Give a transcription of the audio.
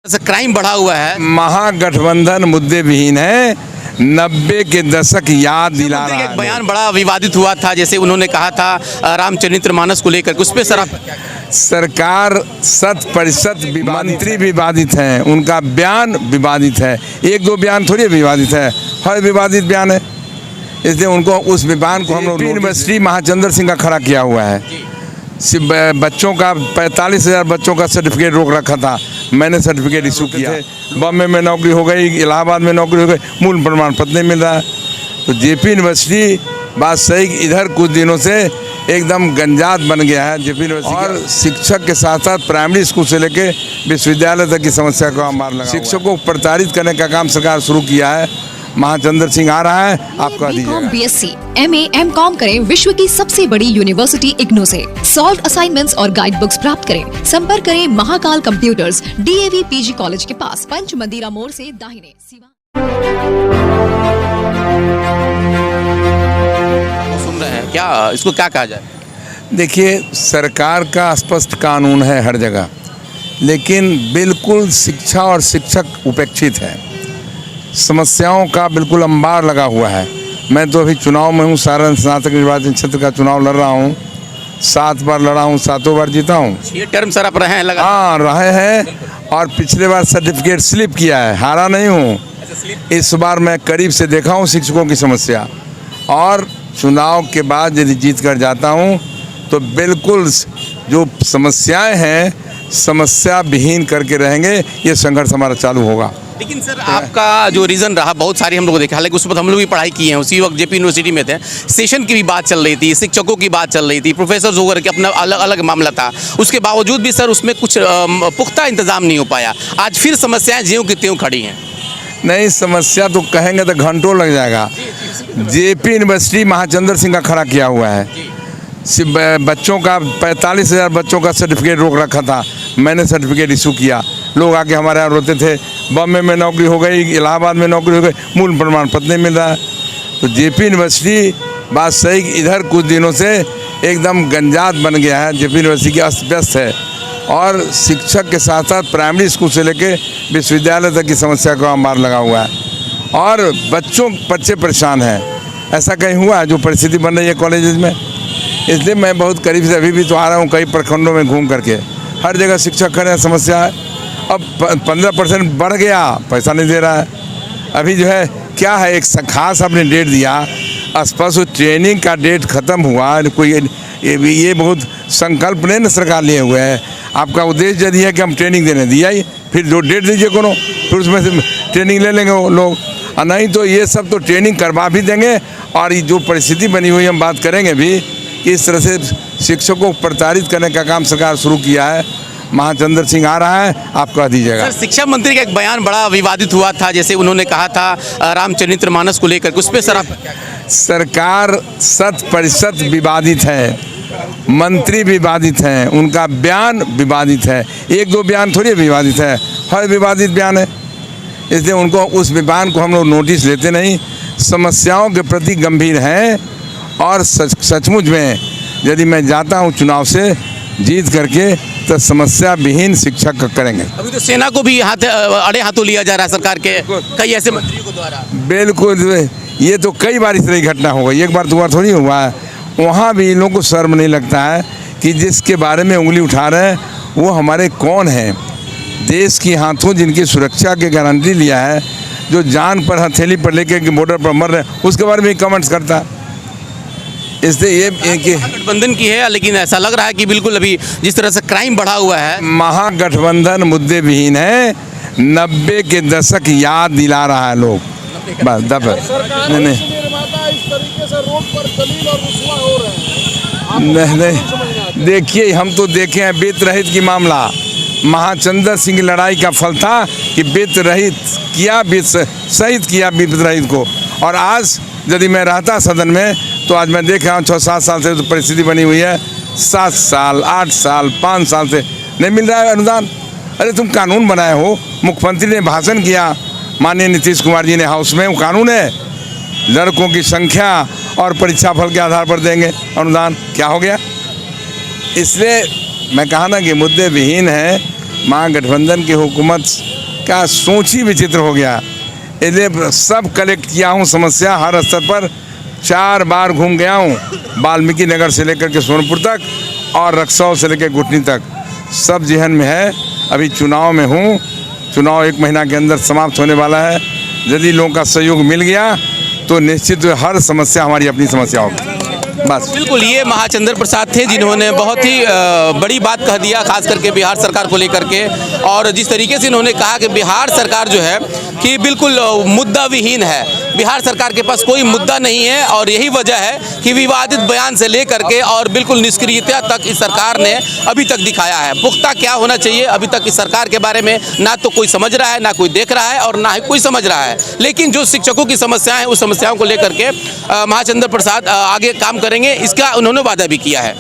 Crime बढ़ा हुआ है। महागठबंधन मुद्दे विहीन है। 90 के दशक याद दिला रहा है। एक बयान बड़ा विवादित हुआ था, जैसे उन्होंने कहा था रामचरितमानस को लेकर, उस पर सर आप सरकार 100% मंत्री विवादित हैं, उनका बयान विवादित है। एक दो बयान थोड़ी विवादित है, हर विवादित बयान है। इसलिए उनको उस बयान को हम लोग यूनिवर्सिटी महाचंद्र सिंह का खड़ा किया हुआ है। बच्चों का 45,000 बच्चों का सर्टिफिकेट रोक रखा था, मैंने सर्टिफिकेट इशू किया। बॉम्बे में नौकरी हो गई, इलाहाबाद में नौकरी हो गई, मूल प्रमाण पत्र नहीं मिल रहा है। तो जेपी यूनिवर्सिटी बात सही, इधर कुछ दिनों से एकदम गंजात बन गया है जेपी यूनिवर्सिटी। और शिक्षक के साथ साथ प्राइमरी स्कूल से लेके विश्वविद्यालय तक की समस्या को मार लगा। शिक्षकों को प्रताड़ित करने का काम सरकार शुरू किया है। महाचंद्र सिंह आ रहा है, आपका बीकॉम, बीएससी, एमए, एमकॉम करें विश्व की सबसे बड़ी यूनिवर्सिटी इग्नू से। सॉल्व असाइनमेंट्स और गाइड बुक्स प्राप्त करें। संपर्क करें Mahakal computers, DAV PG college के पास, पंच मंदिरा मोड़ से दाहिने। सुन रहे हैं क्या, इसको क्या कहा जाए? देखिए, सरकार का स्पष्ट कानून है हर जगह, लेकिन बिल्कुल शिक्षा और शिक्षक उपेक्षित है। समस्याओं का बिल्कुल अंबार लगा हुआ है। मैं तो अभी चुनाव में हूँ, सारण स्नातक निर्वाचन क्षेत्र का चुनाव लड़ रहा हूँ। 7 बार लड़ा हूँ, 7 बार जीता हूँ। 6 टर्म सर आप रहे हैं लगा? हाँ, रहे हैं। और पिछले बार सर्टिफिकेट स्लिप किया है, हारा नहीं हूँ। इस बार मैं करीब से देखा हूँ शिक्षकों की समस्या, और चुनाव के बाद यदि जीत कर जाता हूँ तो बिल्कुल जो समस्याएं हैं समस्या विहीन करके रहेंगे। ये संघर्ष हमारा चालू होगा। लेकिन सर आपका जो रीज़न रहा, बहुत सारी हम लोग देखा, हालांकि उस वक्त हम लोग भी पढ़ाई किए हैं, उसी वक्त जेपी यूनिवर्सिटी में थे। सेशन की भी बात चल रही थी, शिक्षकों की बात चल रही थी, प्रोफेसर वगैरह के अपना अलग अलग मामला था। उसके बावजूद भी सर उसमें कुछ पुख्ता इंतजाम नहीं हो पाया। आज फिर समस्याएं ज्यों की त्यों खड़ी हैं। नहीं, समस्या तो कहेंगे तो घंटों लग जाएगा। जेपी यूनिवर्सिटी महाचंद्र सिंह का खड़ा किया हुआ है। बच्चों का 45,000 बच्चों का सर्टिफिकेट रोक रखा था, मैंने सर्टिफिकेट इशू किया। लोग आके हमारे यहाँ रोते थे, बॉम्बे में नौकरी हो गई, इलाहाबाद में नौकरी हो गई, मूल प्रमाण पत्र नहीं मिल रहा है। तो जेपी यूनिवर्सिटी बात सही, इधर कुछ दिनों से एकदम गंजात बन गया है। जेपी यूनिवर्सिटी अस्त व्यस्त है, और शिक्षक के साथ साथ प्राइमरी स्कूल से लेके विश्वविद्यालय तक की समस्या को मार लगा हुआ है। और बच्चे परेशान हैं। ऐसा कहीं हुआ है जो परिस्थिति बन रही है कॉलेजेस में? इसलिए मैं बहुत करीब से अभी भी तो आ रहा हूँ, कई प्रखंडों में घूम करके। हर जगह शिक्षक खड़े हैं, समस्या है। अब 15% बढ़ गया, पैसा नहीं दे रहा है। अभी जो है क्या है, एक खास आपने डेट दिया, स्पष्ट ट्रेनिंग का डेट ख़त्म हुआ। कोई ये बहुत संकल्प नहीं ना सरकार लिए हुए है। आपका उद्देश्य यदि है कि हम ट्रेनिंग देने दिया ही, फिर जो डेट दीजिए कोनो, फिर उसमें से ट्रेनिंग ले लेंगे वो लोग। और नहीं तो ये सब तो ट्रेनिंग करवा भी देंगे। और जो परिस्थिति बनी हुई हम बात करेंगे भी, इस तरह से शिक्षकों को प्रताड़ित करने का काम सरकार शुरू किया है। महाचंद्र सिंह आ रहा है, आप कह दीजिएगा। सर, शिक्षा मंत्री का एक बयान बड़ा विवादित हुआ था, जैसे उन्होंने कहा था रामचरितमानस को लेकर, उस पर सर आप सरकार 100% विवादित है, मंत्री विवादित हैं, उनका बयान विवादित है। एक दो बयान थोड़ी विवादित है, हर विवादित बयान है। इसलिए उनको उस बयान को हम लोग नोटिस लेते नहीं। समस्याओं के प्रति गंभीर हैं, और सचमुच में यदि मैं जाता हूं चुनाव से जीत करके तो समस्या विहीन शिक्षक करेंगे। अभी तो सेना को भी अड़े हाथों लिया जा रहा है सरकार के कई ऐसे मंत्रियों को द्वारा। बिल्कुल, ये तो कई बार इस तरह की घटना हो गई, एक बार 2 बार थोड़ी हुआ है। वहाँ भी इन लोगों को शर्म नहीं लगता है कि जिसके बारे में उंगली उठा रहे हैं वो हमारे कौन हैं। देश की हाथों जिनकी सुरक्षा की गारंटी लिया है, जो जान पर हथेली पर लेके बॉर्डर पर मर रहे हैं, उसके बारे में कमेंट्स करता है। इसलिए ये गठबंधन की है, लेकिन ऐसा लग रहा है कि बिल्कुल अभी जिस तरह से क्राइम बढ़ा हुआ है। महागठबंधन मुद्दे विहीन है। 90 के दशक याद दिला रहा है लोग, बस नहीं। देखिए, हम तो देखे हैं वित्त रहित की मामला। महाचंद्र सिंह की लड़ाई का फल था कि वित्त रहित किया, शहीद किया वित्त रहित को। और आज यदि मैं रहता सदन में तो आज मैं देख रहा हूँ 6-7 साल से तो परिस्थिति बनी हुई है। 7 साल, 8 साल, 5 साल से नहीं मिल रहा है अनुदान। अरे तुम कानून बनाए हो, मुख्यमंत्री ने भाषण किया, माननीय नीतीश कुमार जी ने हाउस में, वो कानून है, लड़कों की संख्या और परीक्षा फल के आधार पर देंगे अनुदान। क्या हो गया? इसलिए मैं कहा ना कि मुद्दे विहीन है। महागठबंधन की हुकूमत का सोच ही विचित्र हो गया। इन्हें सब कलेक्ट किया हूँ, समस्या हर स्तर पर 4 बार घूम गया हूँ, वाल्मीकि नगर से लेकर के सोनपुर तक और रक्सौल से लेकर गुटनी तक, सब जहन में है। अभी चुनाव में हूँ, चुनाव 1 महीना के अंदर समाप्त होने वाला है। यदि लोगों का सहयोग मिल गया तो निश्चित हर समस्या हमारी अपनी समस्या होगी। बस बिल्कुल, ये महाचंद्र प्रसाद थे जिन्होंने बहुत ही बड़ी बात कह दिया, खास करके बिहार सरकार को लेकर के। और जिस तरीके से इन्होंने कहा कि बिहार सरकार जो है कि बिल्कुल मुद्दा विहीन है, बिहार सरकार के पास कोई मुद्दा नहीं है और यही वजह है कि विवादित बयान से लेकर के और बिल्कुल निष्क्रियता तक इस सरकार ने अभी तक दिखाया है। पुख्ता क्या होना चाहिए अभी तक इस सरकार के बारे में ना तो कोई समझ रहा है, ना कोई देख रहा है और ना ही कोई समझ रहा है। लेकिन जो शिक्षकों की समस्याएं हैं, उस समस्याओं को लेकर के महाचंद्र प्रसाद आगे काम करेंगे, इसका उन्होंने वादा भी किया है।